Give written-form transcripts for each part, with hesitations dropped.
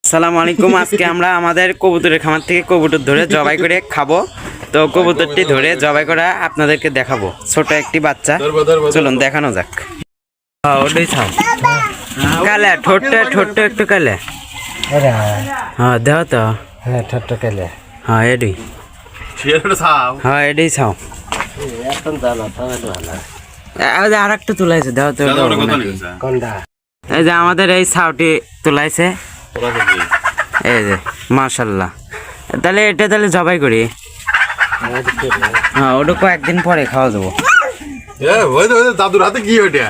আসসালামু আলাইকুম। আজকে আমরা আমাদের কবুতরের খামার থেকে কবুতর ধরে জবাই করে খাবো। তো কবুতরটি ধরে জবাই করা আপনাদেরকে দেখাবো। ছোট একটি বাচ্চা, চলুন দেখানো যাক। ওটাই ছাও কালে ঠোঁটটা একটু কালে। হ্যাঁ দেহ তো, হ্যাঁ ঠোঁট কালে। হ্যাঁ এডি, হ্যাঁ এডি ছাও। আর একটা তুলাইছে দেহ তো। কোনটা? এই যে আমাদের এই ছাউটি তুলাইছে, এই যে মাশাল্লাহ। তাহলে এটা তাহলে জবাই করি। হ্যাঁ ওটা কয়েকদিন পরে খাওয়া যাবো। দাদুর হাতে কি ওইটা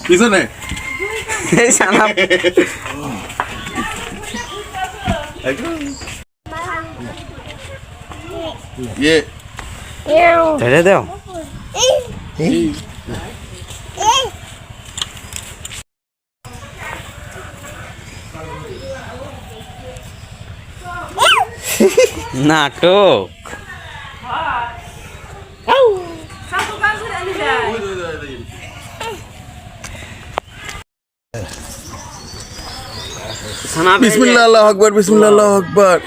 পিছনে এই সালাম ধরে দাও। নাটক বিসমিল্লাহ আল্লাহু আকবার বিসমিল্লাহ আল্লাহু আকবার।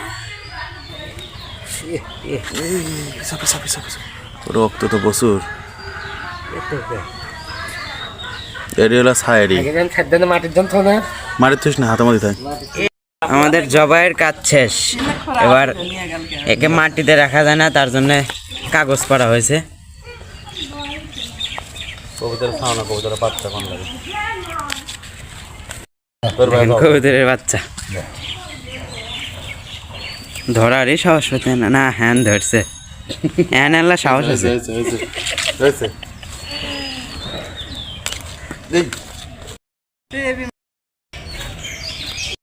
রক্ত তো প্রচুর। এরিয়ালা ছায়ারি মাটির জন্য তো না, মারিত থিস না, হাতামাতি থাক। আমাদের জবাইয়ের কাজ শেষ। এবার একে মাটিতে রাখা যায় না, তার জন্য কাগজ করা হয়েছে। কবুতরের বাচ্চা ধরারই সাহস পেতে না। না হ্যান ধরছে, হ্যান আল্লাহ সাহস আছে।